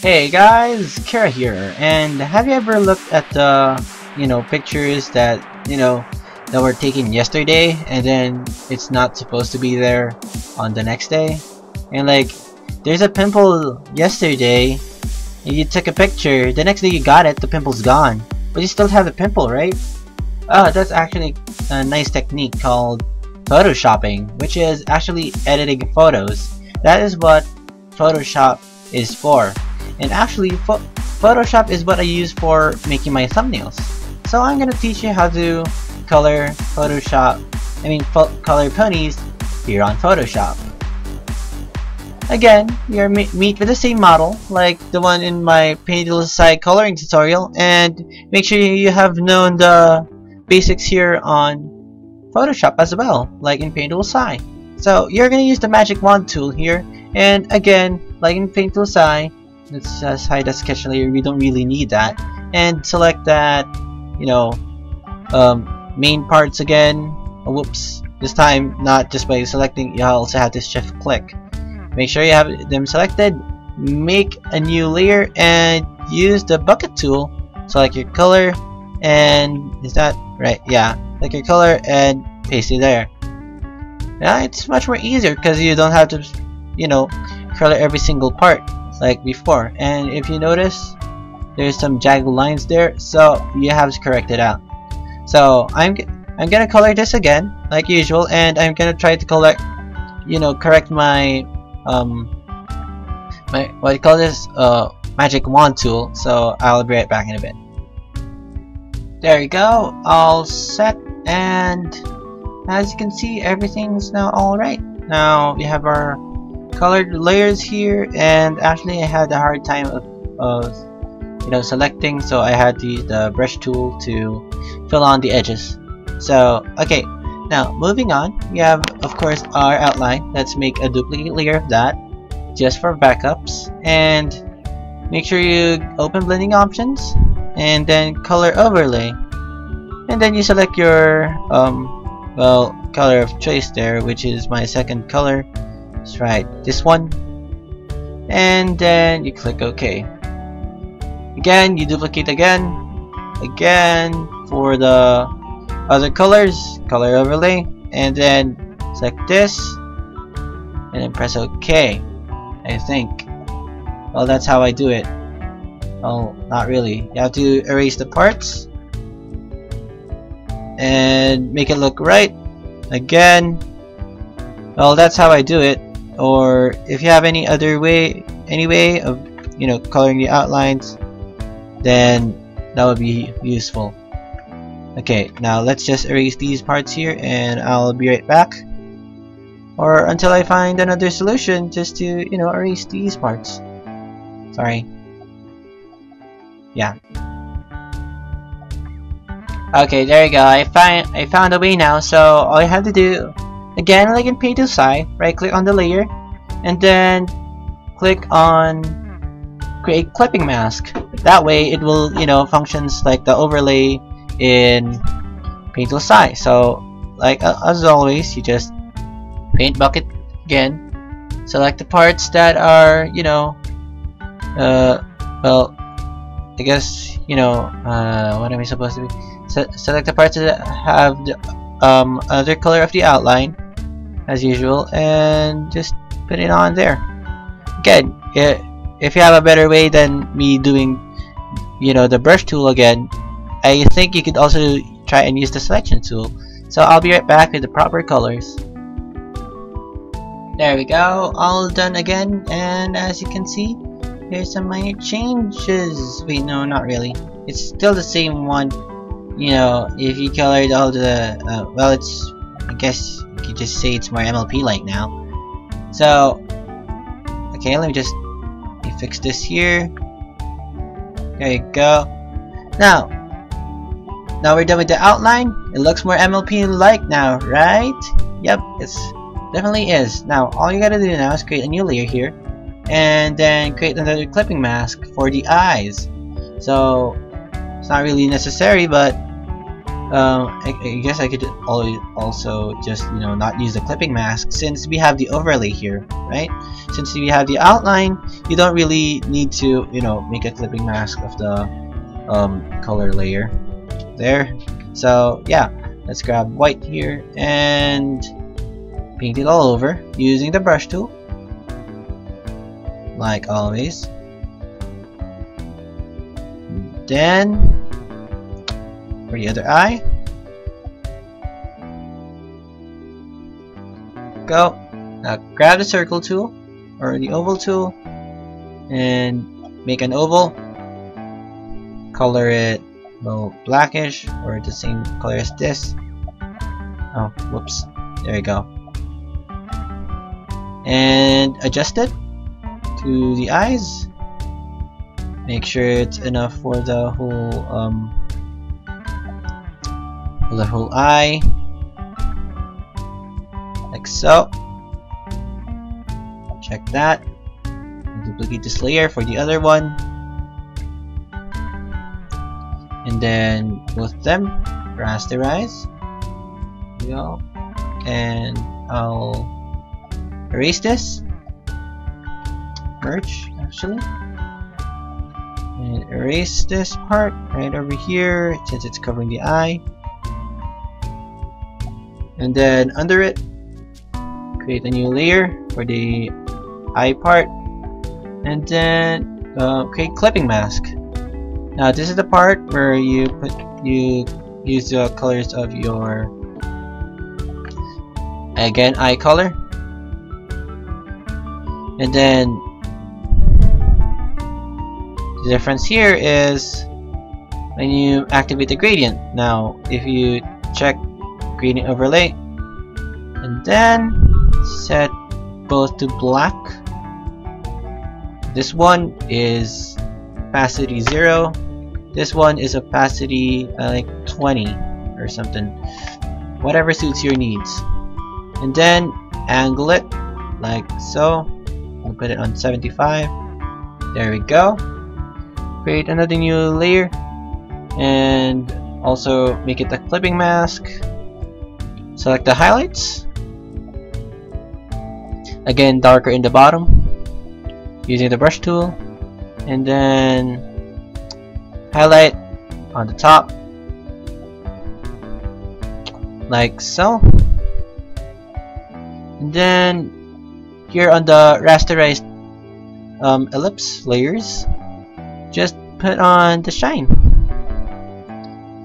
Hey guys, Kara here, and have you ever looked at the, pictures that, that were taken yesterday and then it's not supposed to be there on the next day? And like, there's a pimple yesterday, and you took a picture, the next day you got it, the pimple's gone, but you still have the pimple, right? That's actually a nice technique called Photoshopping, which is actually editing photos. That is what Photoshop is for. And actually, Photoshop is what I use for making my thumbnails. So I'm gonna teach you how to color color ponies here on Photoshop. Again, you're meet with the same model, like the one in my PaintTool SAI coloring tutorial, and make sure you have known the basics here on Photoshop as well, like in PaintTool SAI. So you're gonna use the magic wand tool here, and again, like in PaintTool SAI, let's just hide that sketch layer, we don't really need that, and select that, main parts again. Oh, whoops, this time not just by selecting, you also have to shift click. Make sure you have them selected, make a new layer, and use the bucket tool. Select your color, and is that right? Yeah, select your color and paste it there. Now it's much more easier because you don't have to, color every single part like before. And if you notice, there's some jagged lines there, so you have to correct it out. So I'm gonna color this again like usual, and I'm gonna try to correct my what do you call this, magic wand tool. So I'll be right back in a bit. There you go, all set, and as you can see, everything's now alright. Now we have our colored layers here, and actually I had a hard time of selecting, so I had to use the brush tool to fill on the edges. So okay, now moving on, we have of course our outline. Let's make a duplicate layer of that just for backups, and make sure you open blending options and then color overlay, and then you select your color of choice there, which is my second color. That's right, this one, and then you click OK. Again, you duplicate again for the other colors, color overlay, and then select this and then press OK. I think, well, that's how I do it. Oh, not really, you have to erase the parts and make it look right again. Well, that's how I do it. Or if you have any way of coloring the outlines, then that would be useful. Okay, now let's just erase these parts here, and I'll be right back, or until I find another solution just to erase these parts. Sorry. Yeah. Okay, there you go. I found a way now. So all I have to do, again, like in PaintTool SAI, right click on the layer, and then click on create clipping mask. That way it will functions like the overlay in PaintTool SAI. So like as always, you just paint bucket again, select the parts that are well, I guess what am I supposed to be, select the parts that have the other color of the outline as usual, and just put it on there. Again, if you have a better way than me doing the brush tool again, I think you could also try and use the selection tool. So I'll be right back with the proper colors. There we go, all done again, and as you can see, there's some minor changes. Wait, no, not really, it's still the same one. If you colored all the well, it's, I guess you could just say it's more MLP like now. So okay, let me fix this here. There you go. Now we're done with the outline. It looks more MLP like now, right? Yep, it definitely is. Now all you gotta do now is create a new layer here, and then create another clipping mask for the eyes. So it's not really necessary, but I guess I could also just, you know, not use the clipping mask since we have the overlay here, right? Since we have the outline, you don't really need to, you know, make a clipping mask of the color layer there. So yeah, let's grab white here and paint it all over using the brush tool, like always. Then for the other eye, go. Now grab the circle tool or the oval tool and make an oval. Color it blackish or the same color as this. Oh, whoops. There you go. And adjust it to the eyes. Make sure it's enough for the whole eye, like so. Check that. Duplicate this layer for the other one, and then both of them rasterize. There we go. And I'll erase this. Merge, actually. And erase this part right over here since it's covering the eye. And then under it, create a new layer for the eye part. And then create clipping mask. Now this is the part where you use the colors of your, again, eye color. And then the difference here is when you activate the gradient. Now if you check gradient overlay and then set both to black, this one is opacity 0, this one is opacity like 20 or something, whatever suits your needs. And then angle it like so. We'll put it on 75. There we go. Create another new layer and also make it a clipping mask. Select the highlights. Again, darker in the bottom using the brush tool, and then highlight on the top like so. And then here on the rasterized ellipse layers, just put on the shine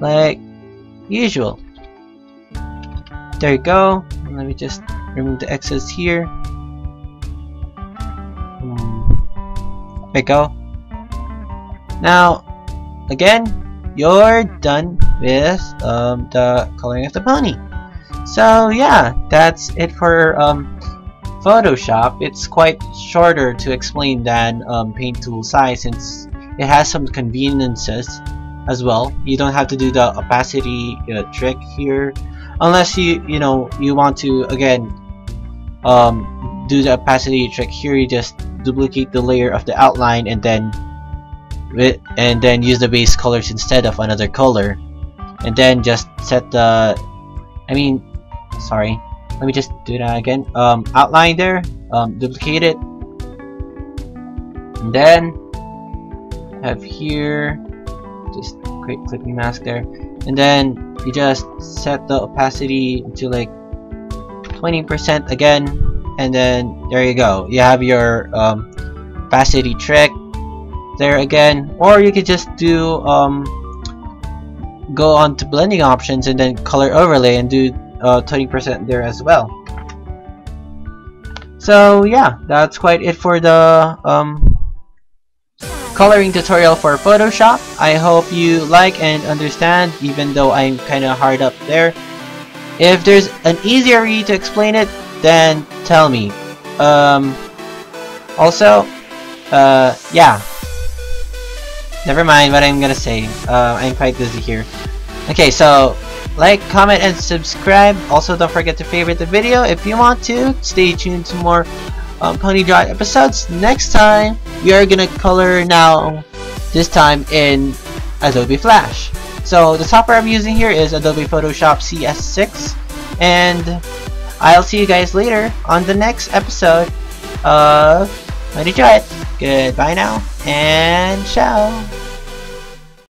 like usual. There you go. Let me just remove the excess here. There you go. Now again, you're done with the coloring of the pony. So yeah, that's it for Photoshop. It's quite shorter to explain than PaintTool SAI since it has some conveniences as well. You don't have to do the opacity trick here, unless you want to again do the opacity trick here. You just duplicate the layer of the outline and then use the base colors instead of another color, and then just set the let me just do that again. Outline there, duplicate it, and then have here, just create clipping mask there, and then you just set the opacity to like 20% again, and then there you go. You have your opacity trick there again. Or you could just do go on to blending options and then color overlay and do 20% there as well. So yeah, that's quite it for the coloring tutorial for Photoshop. I hope you like and understand, even though I'm kinda hard up there. If there's an easier way to explain it, then tell me. Also, yeah, never mind what I'm gonna say. I'm quite busy here. Okay, so like, comment, and subscribe. Also, don't forget to favorite the video if you want to. Stay tuned to more Pony Draw episodes. Next time, we are gonna color now, this time in Adobe Flash. So the software I'm using here is Adobe Photoshop CS6, and I'll see you guys later on the next episode of How to Try It. Goodbye now, and ciao!